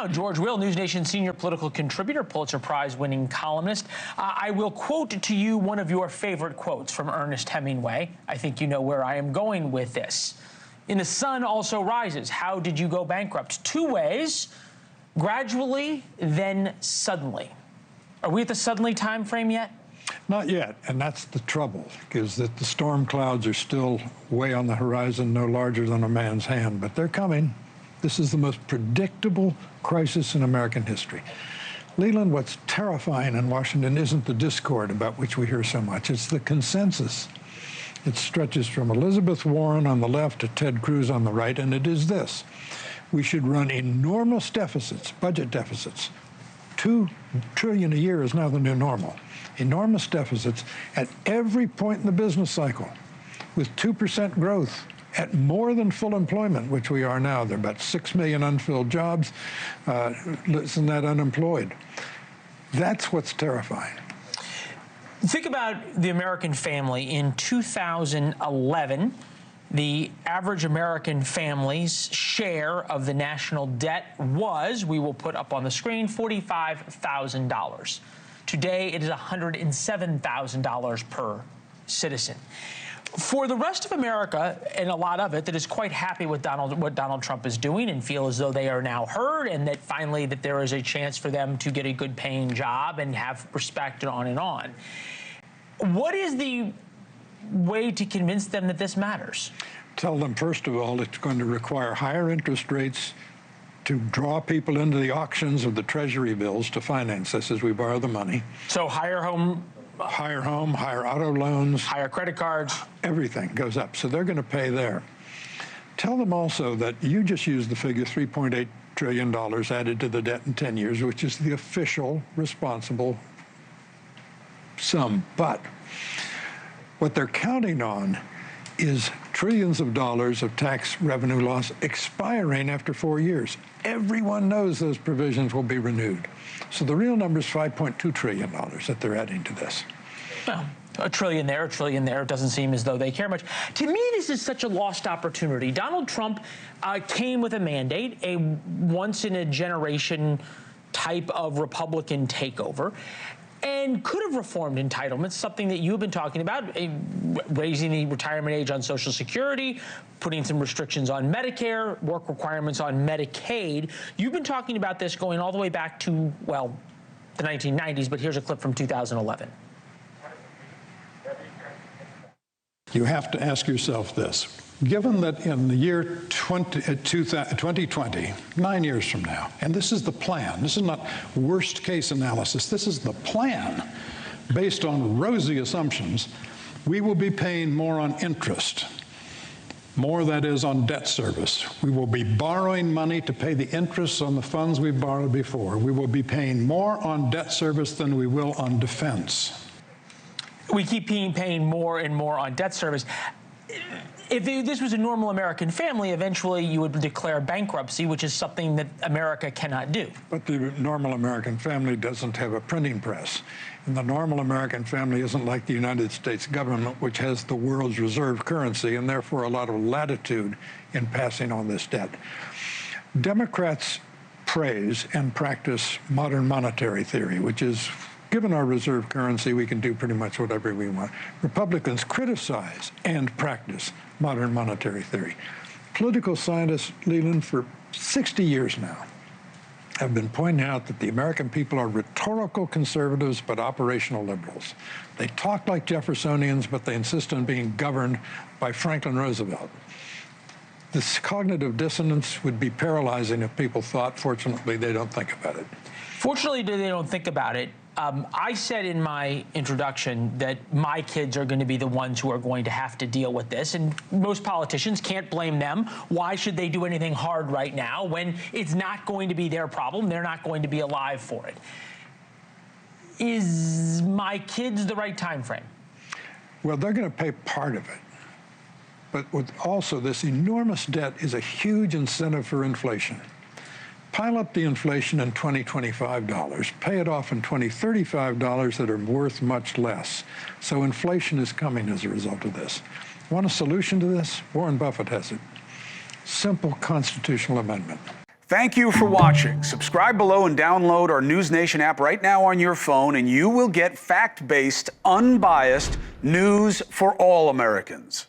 now, George Will, NewsNation senior political contributor, Pulitzer Prize-winning columnist. I will quote to you one of your favorite quotes from Ernest Hemingway. I think you know where I am going with this. In The Sun Also Rises, how did you go bankrupt? Two ways, gradually, then suddenly. Are we at the suddenly time frame yet? Not yet, and that's the trouble, is that the storm clouds are still way on the horizon, no larger than a man's hand, but they're coming. This is the most predictable crisis in American history. Leland, what's terrifying in Washington isn't the discord about which we hear so much, it's the consensus. It stretches from Elizabeth Warren on the left to Ted Cruz on the right, and it is this. We should run enormous deficits, budget deficits. $2 trillion a year is now the new normal. Enormous deficits at every point in the business cycle, with 2% growth at more than full employment, which we are now. There are about 6 million unfilled jobs, less than that unemployed. That's what's terrifying. Think about the American family. In 2011, the average American family's share of the national debt was, we will put up on the screen, $45,000. Today, it is $107,000 per citizen. For the rest of America, and a lot of it, that is quite happy with what Donald Trump is doing and feel as though they are now heard and that finally that there is a chance for them to get a good paying job and have respect and on and on. What is the way to convince them that this matters? Tell them, first of all, it's going to require higher interest rates to draw people into the auctions of the Treasury bills to finance this as we borrow the money. So higher home, higher auto loans. Higher credit cards. Everything goes up, so they're going to pay there. Tell them also that you just used the figure $3.8 trillion added to the debt in 10 years, which is the official responsible sum. But what they're counting on is trillions of dollars of tax revenue loss expiring after 4 years. Everyone knows those provisions will be renewed. So the real number is $5.2 trillion that they're adding to this. Well, a trillion there. It doesn't seem as though they care much. To me, this is such a lost opportunity. Donald Trump came with a mandate, a once-in-a-generation type of Republican takeover, and could have reformed entitlements, something that you've been talking about, raising the retirement age on Social Security, putting some restrictions on Medicare, work requirements on Medicaid. You've been talking about this going all the way back to, well, the 1990s, but here's a clip from 2011. You have to ask yourself this. Given that in the year 2020, 9 years from now, and this is the plan, this is not worst case analysis, this is the plan based on rosy assumptions, we will be paying more on interest, more that is on debt service. We will be borrowing money to pay the interest on the funds we borrowed before. We will be paying more on debt service than we will on defense. We keep paying more and more on debt service. If this was a normal American family, eventually you would declare bankruptcy, which is something that America cannot do. But the normal American family doesn't have a printing press. And the normal American family isn't like the United States government, which has the world's reserve currency and therefore a lot of latitude in passing on this debt. Democrats praise and practice modern monetary theory, which is, given our reserve currency, we can do pretty much whatever we want. Republicans criticize and practice modern monetary theory. Political scientists, Leland, for 60 years now, have been pointing out that the American people are rhetorical conservatives but operational liberals. They talk like Jeffersonians, but they insist on being governed by Franklin Roosevelt. This cognitive dissonance would be paralyzing if people thought. Fortunately, they don't think about it. Fortunately, they don't think about it. I said in my introduction that my kids are going to be the ones who are going to have to deal with this, and most politicians can't blame them. Why should they do anything hard right now when it's not going to be their problem? They're not going to be alive for it. Is my kids the right time frame? Well, they're going to pay part of it. But with also this enormous debt is a huge incentive for inflation. Pile up the inflation in $2025, pay it off in $2035 that are worth much less. So inflation is coming as a result of this. Want a solution to this? Warren Buffett has it. Simple constitutional amendment. Thank you for watching. Subscribe below and download our NewsNation app right now on your phone, and you will get fact-based, unbiased news for all Americans.